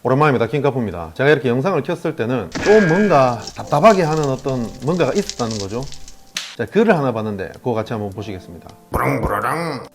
오랜만입니다. 킹카프입니다. 제가 이렇게 영상을 켰을 때는 좀 뭔가 답답하게 하는 어떤 뭔가가 있었다는 거죠. 자, 글을 하나 봤는데 그거 같이 한번 보시겠습니다.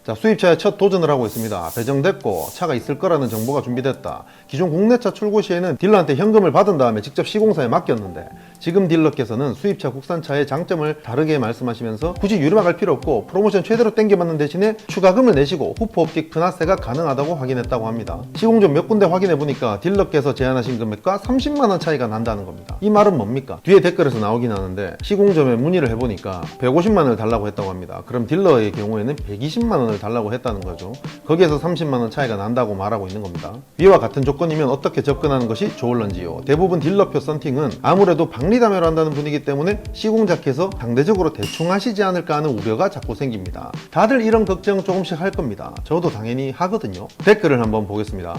자, 수입차에 첫 도전을 하고 있습니다. 배정됐고 차가 있을 거라는 정보가 준비됐다. 기존 국내차 출고 시에는 딜러한테 현금을 받은 다음에 직접 시공사에 맡겼는데 지금 딜러께서는 수입차 국산차의 장점을 다르게 말씀하시면서 굳이 유리막할 필요 없고 프로모션 최대로 땡겨받는 대신에 추가금을 내시고 후퍼 옵틱 프나세가 가능하다고 확인했다고 합니다. 시공점 몇 군데 확인해보니까 딜러께서 제안하신 금액과 30만원 차이가 난다는 겁니다. 이 말은 뭡니까? 뒤에 댓글에서 나오긴 하는데 시공점에 문의를 해보니까 150만원을 달라고 했다고 합니다. 그럼 딜러의 경우에는 120만원을 달라고 했다는 거죠. 거기에서 30만원 차이가 난다고 말하고 있는 겁니다. 위와 같은 조건이면 어떻게 접근하는 것이 좋을런지요. 대부분 딜러표 썬팅은 아무래도 박리담회로 한다는 분위기 때문에 시공자께서 상대적으로 대충 하시지 않을까 하는 우려가 자꾸 생깁니다. 다들 이런 걱정 조금씩 할 겁니다. 저도 당연히 하거든요. 댓글을 한번 보겠습니다.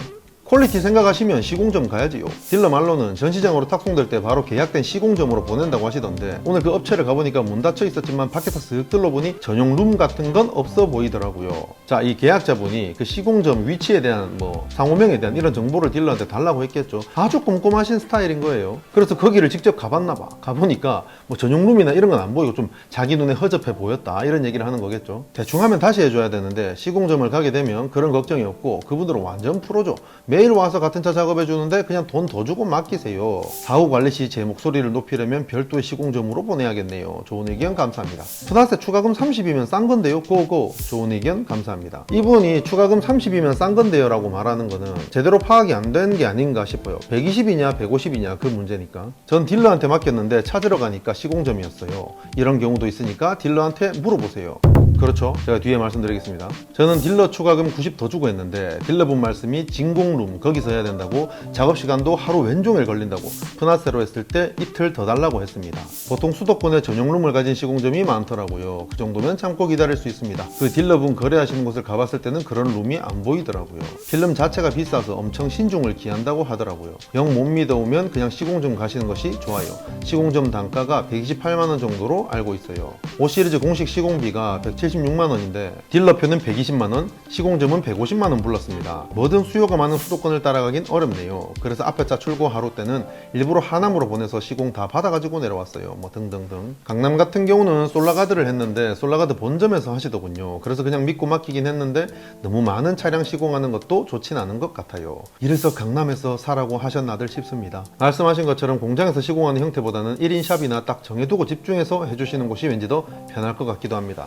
퀄리티 생각하시면 시공점 가야지요. 딜러 말로는 전시장으로 탁송될 때 바로 계약된 시공점으로 보낸다고 하시던데 오늘 그 업체를 가보니까 문 닫혀 있었지만 밖에서 쓱 둘러보니 전용 룸 같은 건 없어 보이더라고요. 자, 이 계약자분이 그 시공점 위치에 대한 상호명에 대한 이런 정보를 딜러한테 달라고 했겠죠. 아주 꼼꼼하신 스타일인 거예요. 그래서 거기를 직접 가봤나봐. 가보니까 전용 룸이나 이런 건 안 보이고 좀 자기 눈에 허접해 보였다 이런 얘기를 하는 거겠죠. 대충 하면 다시 해줘야 되는데 시공점을 가게 되면 그런 걱정이 없고 그분들은 완전 프로죠. 매일 와서 같은 차 작업해 주는데 그냥 돈 더 주고 맡기세요. 사후 관리 시 제 목소리를 높이려면 별도의 시공점으로 보내야겠네요. 좋은 의견 감사합니다. 프나세 추가금 30이면 싼 건데요. 고고. 좋은 의견 감사합니다. 이분이 추가금 30이면 싼 건데요 라고 말하는 거는 제대로 파악이 안 된 게 아닌가 싶어요. 120이냐 150이냐 그 문제니까. 전 딜러한테 맡겼는데 찾으러 가니까 시공점이었어요. 이런 경우도 있으니까 딜러한테 물어보세요. 그렇죠. 제가 뒤에 말씀드리겠습니다. 저는 딜러 추가금 90 더 주고 했는데 딜러분 말씀이 진공룸 거기서 해야 된다고 작업시간도 하루 왼종일 걸린다고 프나세로 했을 때 이틀 더 달라고 했습니다. 보통 수도권에 전용룸을 가진 시공점이 많더라고요. 그 정도면 참고 기다릴 수 있습니다. 그 딜러분 거래하시는 곳을 가봤을 때는 그런 룸이 안 보이더라고요. 필름 자체가 비싸서 엄청 신중을 기한다고 하더라고요. 영 못 믿어오면 그냥 시공점 가시는 것이 좋아요. 시공점 단가가 128만원 정도로 알고 있어요. 5시리즈 공식 시공비가 176만원인데 딜러표는 120만원, 시공점은 150만원 불렀습니다. 뭐든 수요가 많은 수도권을 따라가긴 어렵네요. 그래서 앞에 차 출고 하루 때는 일부러 하남으로 보내서 시공 다 받아가지고 내려왔어요. 등등등. 강남 같은 경우는 솔라가드를 했는데 솔라가드 본점에서 하시더군요. 그래서 그냥 믿고 맡기긴 했는데 너무 많은 차량 시공하는 것도 좋진 않은 것 같아요. 이래서 강남에서 사라고 하셨나들 싶습니다. 말씀하신 것처럼 공장에서 시공하는 형태보다는 1인 샵이나 딱 정해두고 집중해서 해주시는 곳이 왠지 더 편할 것 같기도 합니다.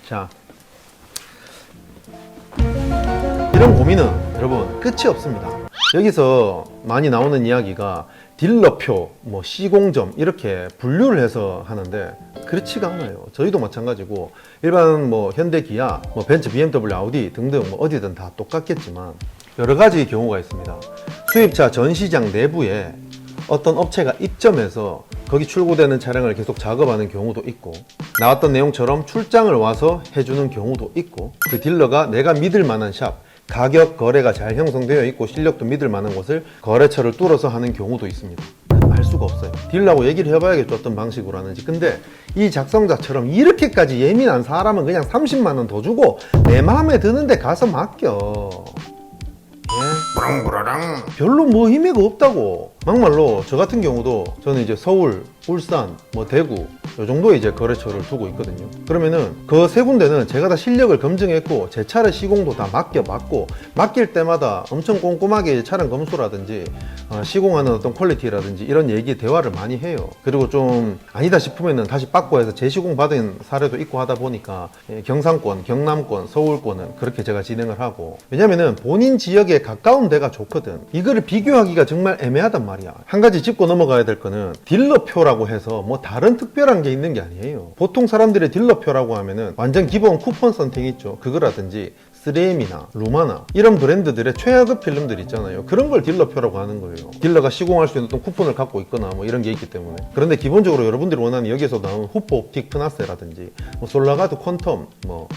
자, 이런 고민은 여러분 끝이 없습니다. 여기서 많이 나오는 이야기가 딜러표, 시공점 이렇게 분류를 해서 하는데 그렇지가 않아요. 저희도 마찬가지고 일반 현대, 기아, 벤츠, BMW, 아우디 등등 어디든 다 똑같겠지만 여러 가지 경우가 있습니다. 수입차 전시장 내부에 어떤 업체가 입점해서 거기 출고되는 차량을 계속 작업하는 경우도 있고 나왔던 내용처럼 출장을 와서 해주는 경우도 있고 그 딜러가 내가 믿을 만한 샵, 가격 거래가 잘 형성되어 있고 실력도 믿을 만한 곳을 거래처를 뚫어서 하는 경우도 있습니다. 알 수가 없어요. 딜러하고 얘기를 해봐야겠죠. 어떤 방식으로 하는지. 근데 이 작성자처럼 이렇게까지 예민한 사람은 그냥 30만원 더 주고 내 마음에 드는데 가서 맡겨. 별로 의미가 없다고. 막말로 저 같은 경우도 저는 이제 서울, 울산, 대구 요 정도의 이제 거래처를 두고 있거든요. 그러면은 그 세 군데는 제가 다 실력을 검증했고 제 차를 시공도 다 맡겨봤고 맡길 때마다 엄청 꼼꼼하게 차량 검수라든지 시공하는 어떤 퀄리티라든지 이런 얘기 대화를 많이 해요. 그리고 좀 아니다 싶으면은 다시 바꿔 해서 재시공 받은 사례도 있고 하다 보니까 경상권, 경남권, 서울권은 그렇게 제가 진행을 하고 왜냐면은 본인 지역에 가까운 데가 좋거든. 이거를 비교하기가 정말 애매하단 말이야. 한 가지 짚고 넘어가야 될 거는 딜러표라고 해서 다른 특별한 게 있는 게 아니에요. 보통 사람들의 딜러표라고 하면은 완전 기본 쿠폰 선택 있죠. 그거라든지 3M이나 루마나 이런 브랜드들의 최하급 필름들 있잖아요. 그런 걸 딜러표라고 하는 거예요. 딜러가 시공할 수 있는 어떤 쿠폰을 갖고 있거나 이런 게 있기 때문에. 그런데 기본적으로 여러분들이 원하는 여기서 나온 후퍼 옵틱 프나세라든지 솔라가드 퀀텀,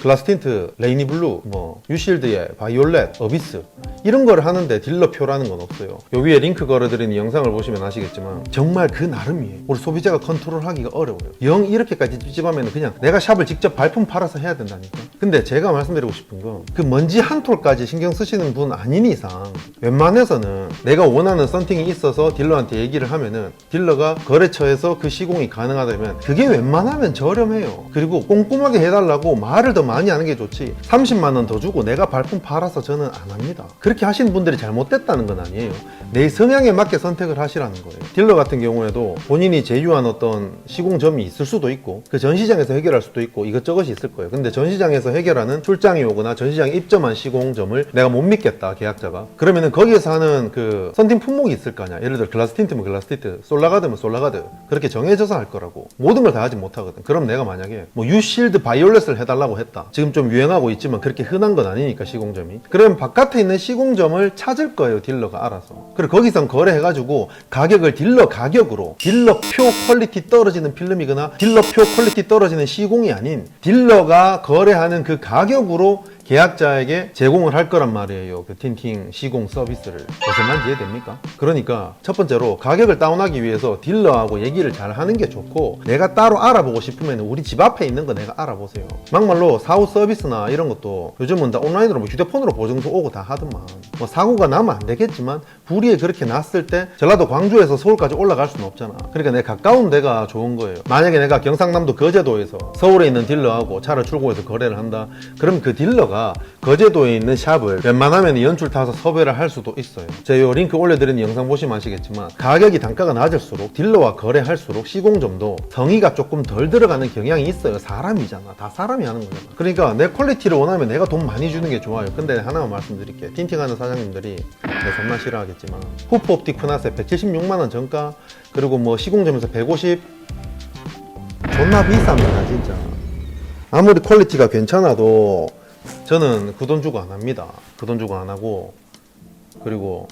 글라스틴트 레이니블루, 유실드의 바이올렛, 어비스 이런 걸 하는데 딜러표라는 건 없어요. 요 위에 링크 걸어드리는 영상을 보시면 아시겠지만 정말 그 나름이에요. 우리 소비자가 컨트롤하기가 어려워요. 영 이렇게까지 찝찝하면 그냥 내가 샵을 직접 발품 팔아서 해야 된다니까. 근데 제가 말씀드리고 싶은 건 그 먼지 한 톨까지 신경 쓰시는 분 아닌 이상 웬만해서는 내가 원하는 썬팅이 있어서 딜러한테 얘기를 하면은 딜러가 거래처에서 그 시공이 가능하다면 그게 웬만하면 저렴해요. 그리고 꼼꼼하게 해달라고 말을 더 많이 하는 게 좋지 30만 원 더 주고 내가 발품 팔아서 저는 안 합니다. 그렇게 하시는 분들이 잘못됐다는 건 아니에요. 내 성향에 맞게 선택을 하시라는 거예요. 딜러 같은 경우에도 본인이 제휴한 어떤 시공점이 있을 수도 있고 그 전시장에서 해결할 수도 있고 이것저것이 있을 거예요. 근데 전시장에서 해결하는 출장이 오거나 전시장에 입점한 시공점을 내가 못 믿겠다, 계약자가. 그러면은 거기에서 하는 그 썬팅 품목이 있을 거 아니야. 예를 들어 글라스 틴트면 글라스 틴트, 솔라가드면 솔라가드. 그렇게 정해져서 할 거라고. 모든 걸 다 하지 못하거든. 그럼 내가 만약에 뭐 유실드 바이올렛을 해달라고 했다. 지금 좀 유행하고 있지만 그렇게 흔한 건 아니니까 시공점이. 그러면 바깥에 있는 시공점을 찾을 거예요, 딜러가 알아서. 그리고 거기서 거래해가지고 가격을 딜러 가격으로, 딜러 표 퀄리티 떨어지는 필름이거나 딜러 표 퀄리티 떨어지는 시공이 아닌 딜러가 거래하는 그 가격으로 계약자에게 제공을 할 거란 말이에요. 그 틴팅 시공 서비스를. 무슨 말인지 이해됩니까? 그러니까 첫 번째로 가격을 다운하기 위해서 딜러하고 얘기를 잘 하는 게 좋고, 내가 따로 알아보고 싶으면 우리 집 앞에 있는 거 내가 알아보세요. 막말로 사후 서비스나 이런 것도 요즘은 다 온라인으로 뭐 휴대폰으로 보증서 오고 다 하더만. 뭐 사고가 나면 안 되겠지만 불의에 그렇게 났을 때 전라도 광주에서 서울까지 올라갈 수는 없잖아. 그러니까 내 가까운 데가 좋은 거예요. 만약에 내가 경상남도 거제도에서 서울에 있는 딜러하고 차를 출고해서 거래를 한다. 그럼 그 딜러가 거제도에 있는 샵을 웬만하면 연출 타서 섭외를 할 수도 있어요. 제가 요 링크 올려드린 영상 보시면 아시겠지만 가격이 단가가 낮을수록 딜러와 거래할수록 시공점도 성의가 조금 덜 들어가는 경향이 있어요. 사람이잖아. 다 사람이 하는 거잖아. 그러니까 내 퀄리티를 원하면 내가 돈 많이 주는 게 좋아요. 근데 하나만 말씀드릴게요. 틴팅하는 사장님들이 내 손만 싫어하겠지만 후프 옵틱 프나세 176만원 정가, 그리고 뭐 시공점에서 150, 존나 비쌉니다 진짜. 아무리 퀄리티가 괜찮아도 저는 그 돈 주고 안 합니다. 그 돈 주고 안 하고, 그리고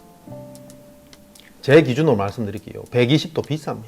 제 기준으로 말씀드릴게요. 120도 비쌉니다.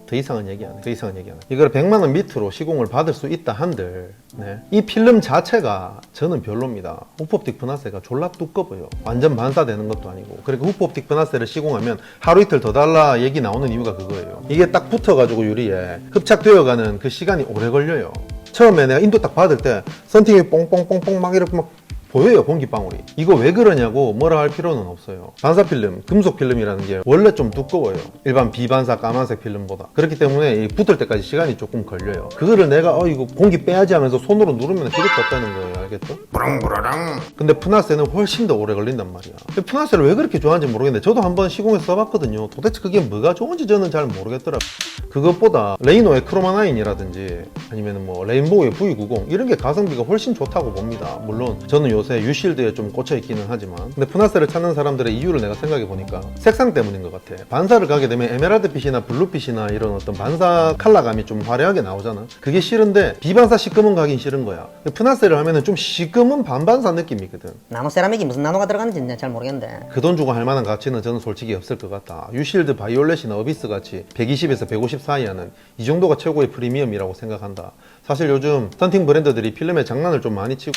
더 이상은 얘기 안 해. 더 이상은 얘기 안 해. 이걸 100만원 밑으로 시공을 받을 수 있다 한들, 네. 이 필름 자체가 저는 별로입니다. 후프옵틱 분화세가 졸라 두꺼워요. 완전 반사되는 것도 아니고. 그리고 후프옵틱 분화세를 시공하면 하루 이틀 더 달라 얘기 나오는 이유가 그거예요. 이게 딱 붙어가지고 유리에 흡착되어가는 그 시간이 오래 걸려요. 처음에 내가 인도 딱 받을 때 썬팅이 뽕뽕뽕뽕 막 이렇게 막 보여요, 공기방울이. 이거 왜 그러냐고 뭐라 할 필요는 없어요. 반사필름, 금속필름이라는 게 원래 좀 두꺼워요. 일반 비반사 까만색 필름보다. 그렇기 때문에 붙을 때까지 시간이 조금 걸려요. 그거를 내가 이거 공기 빼야지 하면서 손으로 누르면 그게 떴다는 거예요. 알겠죠? 부랑부라랑. 근데 푸나세는 훨씬 더 오래 걸린단 말이야. 푸나세를 왜 그렇게 좋아하는지 모르겠는데 저도 한번 시공해서 써봤거든요. 도대체 그게 뭐가 좋은지 저는 잘 모르겠더라고요. 그것보다 레이노의 크로마9이라든지 아니면 뭐 레인보우의 V90 이런 게 가성비가 훨씬 좋다고 봅니다. 물론 저는 요새 유실드에 좀 꽂혀 있기는 하지만, 근데 푸나세를 찾는 사람들의 이유를 내가 생각해 보니까 색상 때문인 것 같아. 반사를 가게 되면 에메랄드빛이나 블루빛이나 이런 어떤 반사 컬러감이 좀 화려하게 나오잖아. 그게 싫은데 비반사 시꺼먼 가긴 싫은 거야. 푸나세를 하면은 좀 시꺼먼 반반사 느낌이거든. 나노 세라믹이 무슨 나노가 들어가는지 잘 모르겠는데 그 돈 주고 할 만한 가치는 저는 솔직히 없을 것 같다. 유실드 바이올렛이나 어비스 같이 120에서 150 사이 하는 이 정도가 최고의 프리미엄이라고 생각한다. 사실 요즘 스턴팅 브랜드들이 필름에 장난을 좀 많이 치고.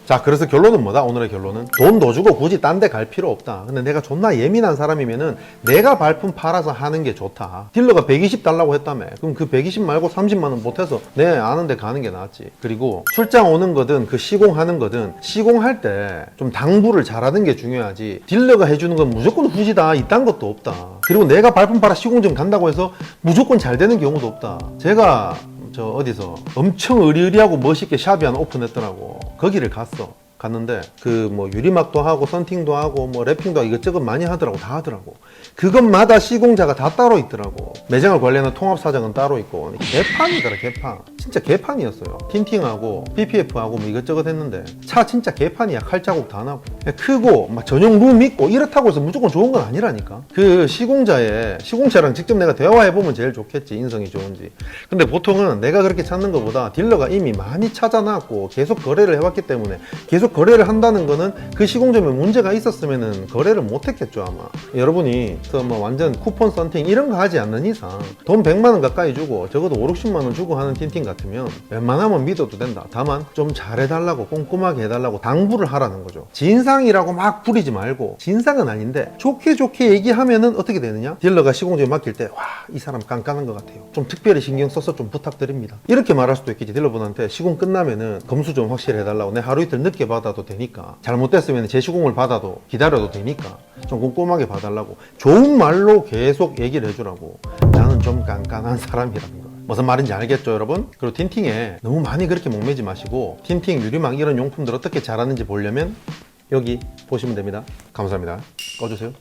자, 그래서 결론은 뭐다? 오늘의 결론은 돈 더 주고 굳이 딴 데 갈 필요 없다. 근데 내가 존나 예민한 사람이면은 내가 발품 팔아서 하는 게 좋다. 딜러가 120 달라고 했다며. 그럼 그 120 말고 30만원 못해서 내 아는 데 가는 게 낫지. 그리고 출장 오는 거든 그 시공하는 거든 시공할 때 좀 당부를 잘하는 게 중요하지. 딜러가 해주는 건 무조건 후지다 이딴 것도 없다. 그리고 내가 발품 팔아 시공점 간다고 해서 무조건 잘 되는 경우도 없다. 제가 저 어디서 엄청 의리의리하고 멋있게 샵이 하나 오픈했더라고. 거기를 갔는데 그 뭐 유리막도 하고 썬팅도 하고 뭐 랩핑도 하고 이것저것 많이 하더라고. 다 하더라고. 그것마다 시공자가 다 따로 있더라고. 매장을 관리하는 통합사장은 따로 있고. 개판이더라, 개판. 진짜 개판이었어요. 틴팅하고 PPF하고 뭐 이것저것 했는데 차 진짜 개판이야. 칼자국 다 나고 크고 막 전용 룸 있고 이렇다고 해서 무조건 좋은 건 아니라니까. 그 시공차랑 직접 내가 대화해보면 제일 좋겠지, 인성이 좋은지. 근데 보통은 내가 그렇게 찾는 것보다 딜러가 이미 많이 찾아놨고 계속 거래를 해왔기 때문에 계속 계속 거래를 한다는 거는 그 시공점에 문제가 있었으면 거래를 못 했겠죠 아마. 여러분이 뭐 완전 쿠폰 썬팅 이런 거 하지 않는 이상 돈 100만 원 가까이 주고 적어도 5, 60만 원 주고 하는 틴팅 같으면 웬만하면 믿어도 된다. 다만 좀 잘해달라고 꼼꼼하게 해달라고 당부를 하라는 거죠. 진상이라고 막 부리지 말고, 진상은 아닌데 좋게 얘기하면은 어떻게 되느냐, 딜러가 시공점에 맡길 때 와, 이 사람 깐깐한 것 같아요, 좀 특별히 신경 써서 좀 부탁드립니다, 이렇게 말할 수도 있겠지. 딜러분한테 시공 끝나면은 검수 좀 확실히 해달라고, 내 하루 이틀 늦게 받아도 되니까, 잘못됐으면 재시공을 받아도 기다려도 되니까 좀 꼼꼼하게 봐달라고 좋은 말로 계속 얘기를 해주라고. 나는 좀 깐깐한 사람이라는 거 무슨 말인지 알겠죠 여러분? 그리고 틴팅에 너무 많이 그렇게 목매지 마시고, 틴팅, 유리막 이런 용품들 어떻게 잘하는지 보려면 여기 보시면 됩니다. 감사합니다. 꺼주세요.